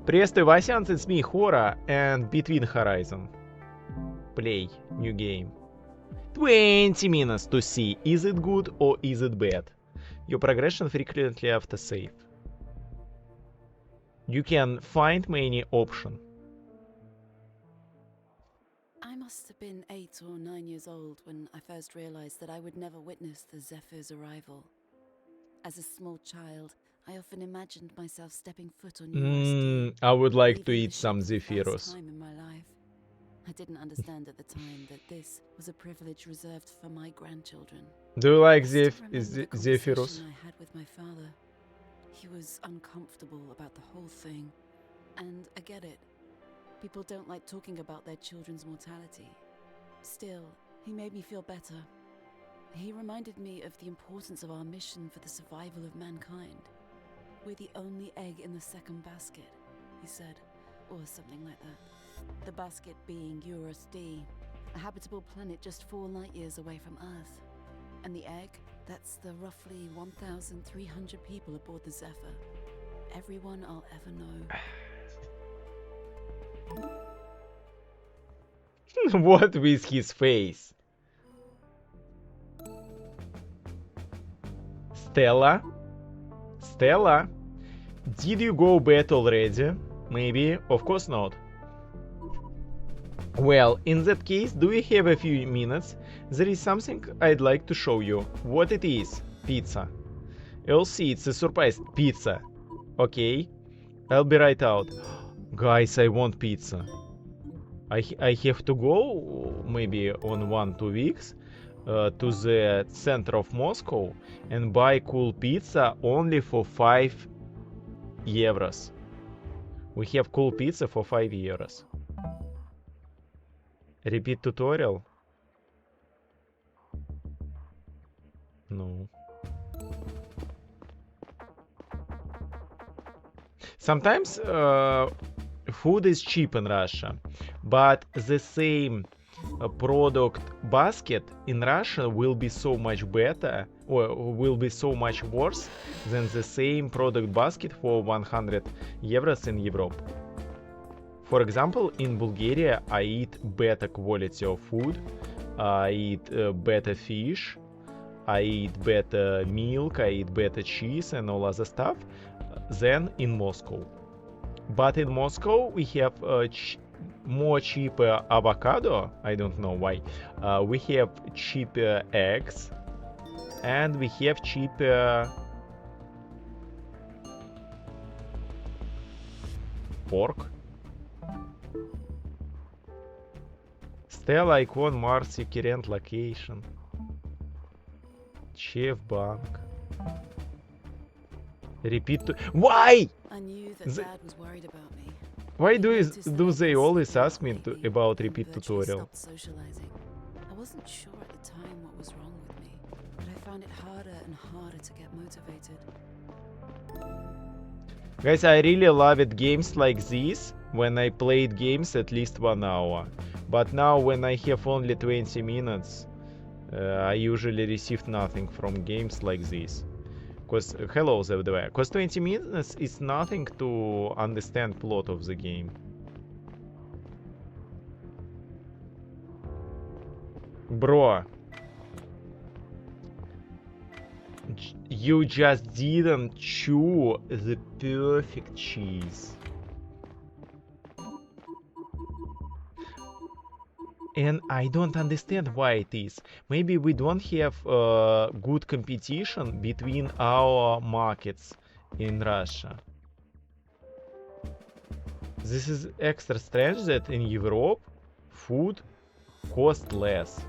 Приветствую, Васян, it's me, Hora, and Between Horizon. Play, new game. 20 minutes to see, is it good or is it bad? Your progression frequently after save. You can find many options. I must have been 8 or 9 years old when I first realized that I would never witness the Zephyr's arrival. As a small child, I often imagined myself stepping foot on Eurus. I would like to leaving the eat some ship for the first Zephyrus. time in my life. I didn't understand at the time that this was a privilege reserved for my grandchildren. Do you like I still remember the Zephyrus? conversation I had with my father. He was uncomfortable about the whole thing. And I get it. People don't like talking about their children's mortality. Still, he made me feel better. He reminded me of the importance of our mission for the survival of mankind. We're the only egg in the second basket, he said, or something like that. The basket being Eurus D, a habitable planet just 4 light years away from Earth. And the egg, that's the roughly 1,300 people aboard the Zephyr. Everyone I'll ever know. What with his face? Stella? Stella? Did you go bed already? Maybe, of course not. Well, in that case, do you have a few minutes? There is something I'd like to show you. What it is? Pizza. You'll see, it's a surprise. Pizza. Okay? I'll be right out. Guys, I want pizza. I have to go maybe on 1-2 weeks to the center of Moscow and buy cool pizza only for 5 euros. We have cool pizza for 5 euros. Repeat tutorial? No. Sometimes food is cheap in Russia, but the same product basket in Russia will be so much better or will be so much worse than the same product basket for 100 euros in Europe. For example, in Bulgaria I eat better quality of food, I eat better fish, I eat better milk, I eat better cheese and all other stuff than in Moscow. But in Moscow we have more cheaper avocado, I don't know why. We have cheaper eggs and we have cheaper pork. Stella icon Marcy current location. Chef bank. Repeat to why? I knew that Dad was worried about me. Why do they always ask me about repeat tutorial? Socializing. I wasn't sure at the time what was wrong with me, but I found it harder and harder to get motivated. Guys, I really loved games like this when I played games at least 1 hour. But now when I have only 20 minutes, I usually receive nothing from games like this. Cause hello there, cause 20 minutes is nothing to understand plot of the game. Bro, you just didn't chew the perfect cheese. And I don't understand why it is. Maybe we don't have good competition between our markets in Russia. This is extra strange that in Europe food costs less.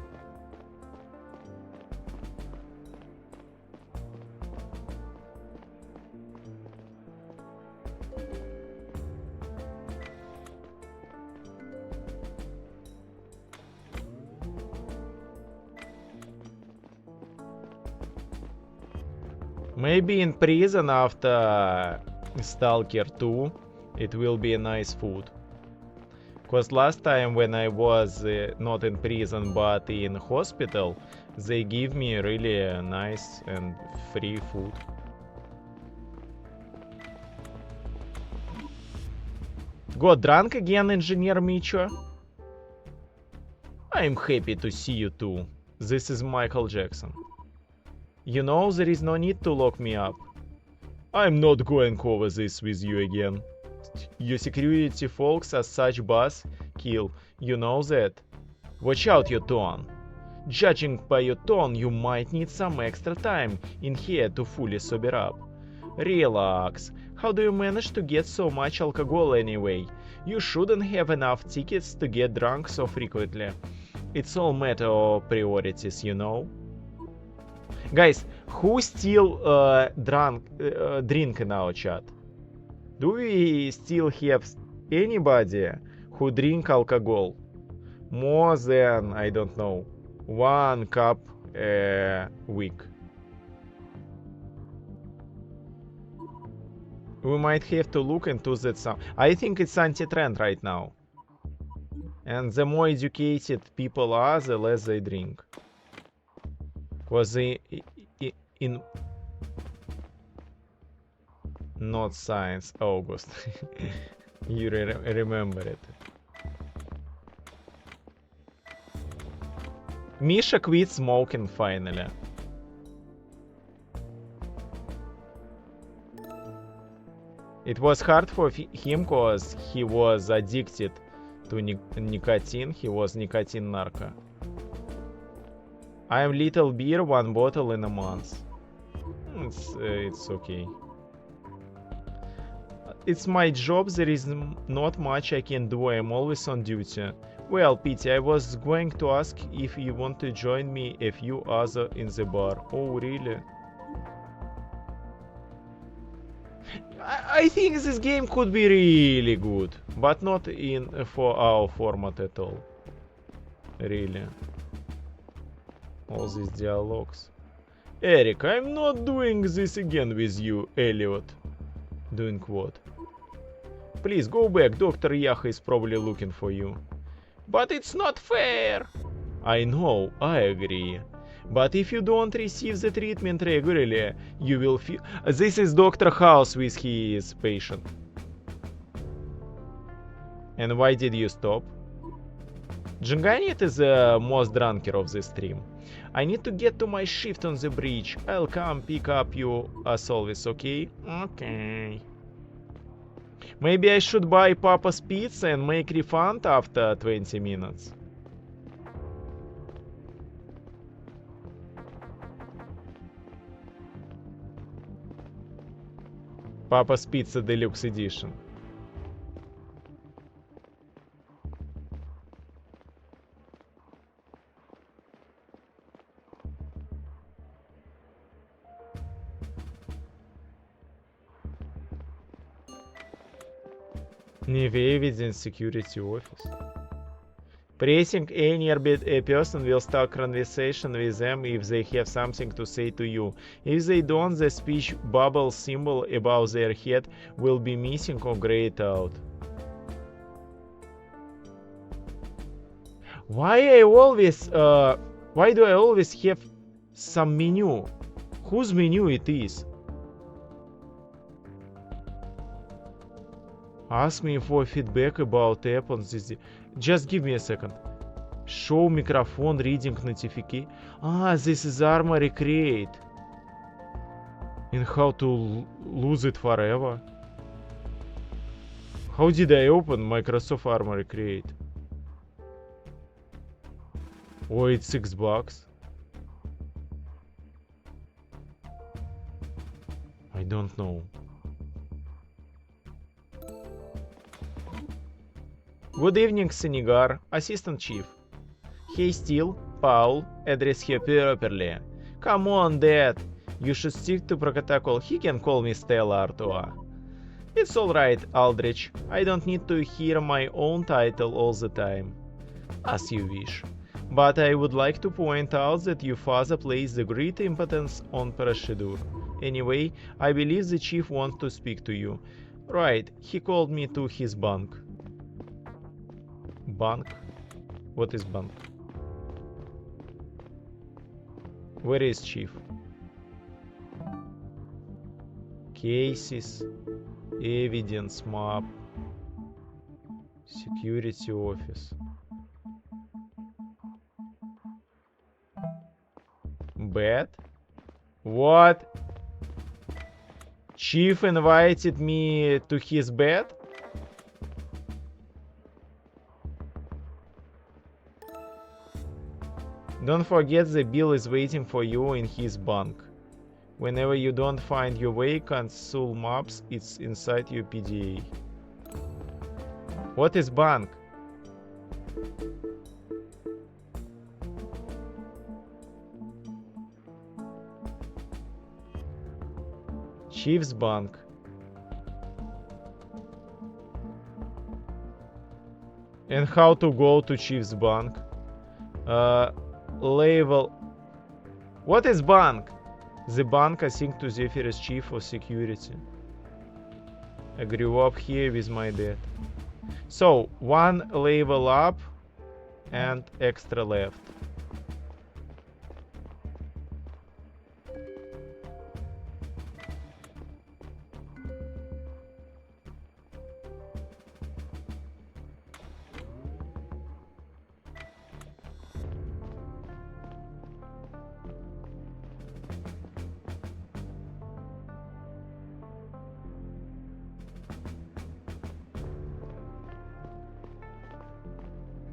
Maybe in prison after Stalker 2 it will be a nice food. Cause last time when I was not in prison but in hospital, they give me really nice and free food. Got drunk again, Engineer Micho? I'm happy to see you too. This is Michael Jackson. You know, there is no need to lock me up. I'm not going over this with you again. Your security folks are such buzz kill, you know that? Watch out your tone. Judging by your tone, you might need some extra time in here to fully sober up. Relax. How do you manage to get so much alcohol anyway? You shouldn't have enough tickets to get drunk so frequently. It's all matter of priorities, you know? Guys, who still drink in our chat? Do we still have anybody who drink alcohol more than, I don't know, 1 cup a week? We might have to look into that some. I think it's anti-trend right now. And the more educated people are, the less they drink. Because they in not science, August. You remember it. Misha quit smoking finally. It was hard for him because he was addicted to nicotine. He was nicotine narco. I am little beer, 1 bottle in a month. It's okay. It's my job, there is not much I can do, I am always on duty. Well, Pete, I was going to ask if you want to join me a few other in the bar. Oh, really? I think this game could be really good, but not for our format at all. Really. All these dialogues. Eric, I'm not doing this again with you, Elliot. Doing what? Please go back, Dr. Yaha is probably looking for you. But it's not fair! I know, I agree. But if you don't receive the treatment regularly, you will feel... This is Dr. House with his patient. And why did you stop? Djanganit is the most drunker of the stream. I need to get to my shift on the bridge. I'll come pick up you as always, okay? Okay. Maybe I should buy Papa's Pizza and make refund after 20 minutes. Papa's Pizza Deluxe Edition. New evidence security office. Pressing any a person will start conversation with them if they have something to say to you. If they don't, the speech bubble symbol above their head will be missing or grayed out. Why do I always have some menu? Whose menu it is? Ask me for feedback about app on this. Just give me a second. Show microphone reading notification. Ah, this is Armory Create. And how to lose it forever. How did I open Microsoft Armory Create? Oh, it's $6. I don't know. Good evening, Senegar, Assistant Chief. Hey, Steel, Paul, address here properly. Come on, Dad. You should stick to protocol. He can call me Stella Artois. It's alright, Aldrich. I don't need to hear my own title all the time. As you wish. But I would like to point out that your father places the great importance on procedure. Anyway, I believe the Chief wants to speak to you. Right, he called me to his bunk. Bank? What is bank? Where is Chief? Cases, evidence map. Security office. Bed? What? Chief invited me to his bed? Don't forget the bill is waiting for you in his bunk. Whenever you don't find your way, console maps, it's inside your PDA. What is bunk? Chief's bunk. And how to go to Chief's bunk? Level. What is bunk? The bunk assigned to Zephyr's chief of security. I grew up here with my dad. So, one level up and extra left.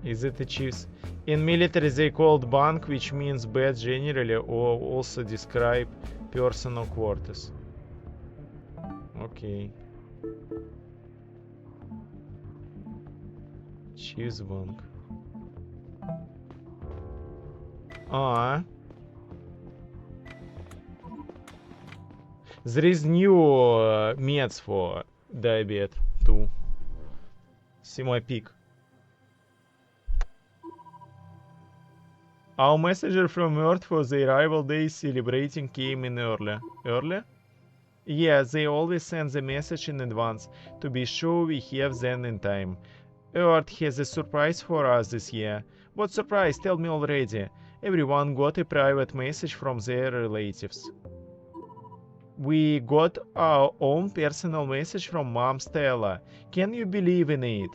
Is it a chief's? In military they called bunk, which means bed generally, or also describe personal quarters. Okay. Chief's bunk. There is new meds for diabetes too. See my pic. Our messenger from Earth for the arrival day celebrating came in early. Early? Yeah, they always send the message in advance, to be sure we have them in time. Earth has a surprise for us this year. What surprise? Tell me already. Everyone got a private message from their relatives. We got our own personal message from Mom Stella. Can you believe in it?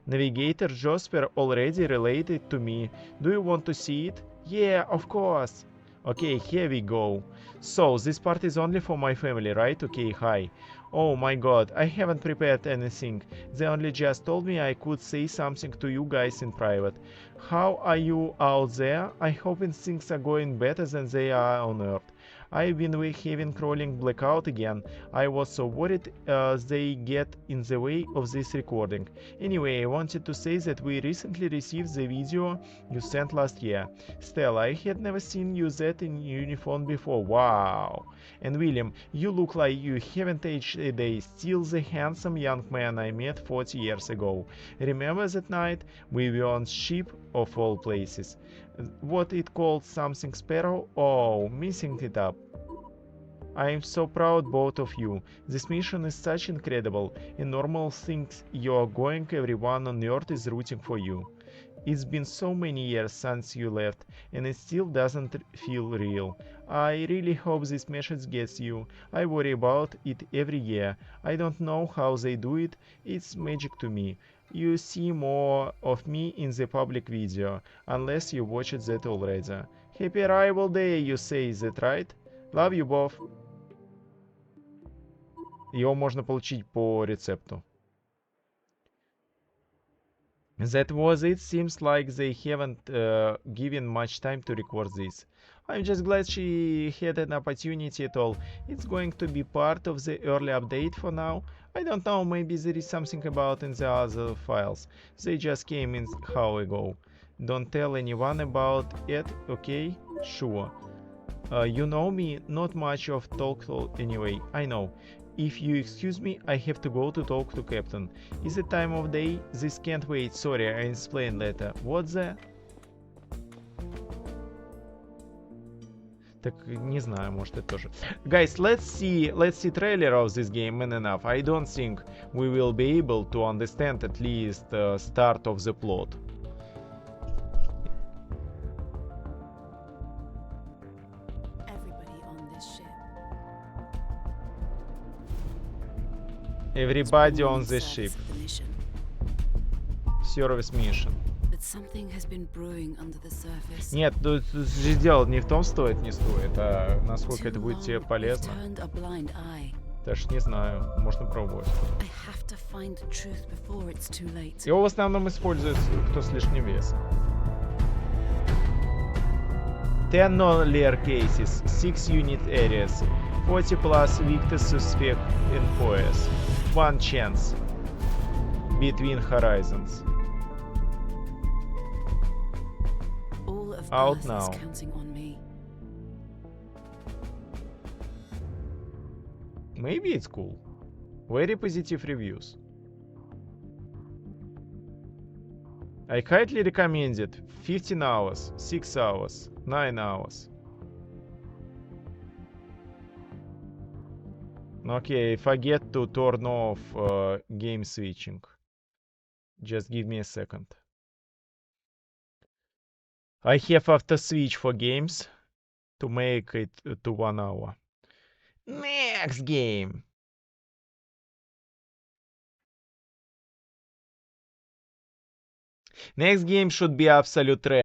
Navigator Josper already related to me. Do you want to see it? Yeah, of course. Okay, here we go. So, this part is only for my family, right? Okay, hi. Oh my god, I haven't prepared anything. They only just told me I could say something to you guys in private. How are you out there? I hope things are going better than they are on Earth. I've been having crawling blackout again. I was so worried they get in the way of this recording. Anyway, I wanted to say that we recently received the video you sent last year. Stella, I had never seen you that in uniform before. Wow. And William, you look like you haven't aged a day. Still the handsome young man I met 40 years ago. Remember that night? We were on ship of all places. What it called something Sparrow? Oh, messing it up. I am so proud both of you. This mission is such incredible. In normal things you are going, everyone on Earth is rooting for you. It's been so many years since you left, and it still doesn't feel real. I really hope this message gets you. I worry about it every year. I don't know how they do it. It's magic to me. You see more of me in the public video, unless you watched that already. Happy arrival day, you say, is that right? Love you both. Его можно получить по рецепту. That was it. Seems like they haven't given much time to record this. I'm just glad she had an opportunity at all. It's going to be part of the early update for now. I don't know, maybe there is something about in the other files. They just came in how ago. Don't tell anyone about it, okay? Sure. You know me, not much of talk anyway, I know. If you excuse me, I have to go to talk to Captain. Is it time of day? This can't wait, sorry, I explain later. What's that? Так, не знаю, может это тоже. Guys, let's see trailer of this game and enough. I don't think we will be able to understand at least start of the plot. Everybody on this ship. Service mission. But something has been brewing under the surface. Нет, тут же дело не в том, стоит, не стоит, а насколько это Too будет тебе long, we've полезно. turned a blind eye. Даже не знаю, можно пробовать. I have to find the truth before it's too late. Его в основном используют кто с лишним весом. 10 non-layer cases, 6 unit areas, 40 plus victors suspect in FOS, 1 chance between horizons. All of Out Earth now. is counting on me. Maybe it's cool. Very positive reviews. I highly recommend it. 15 hours, 6 hours, 9 hours. Okay, forget to turn off game switching. Just give me a second. I have after switch for games to make it to 1 hour. Next game. Next game should be absolute trash.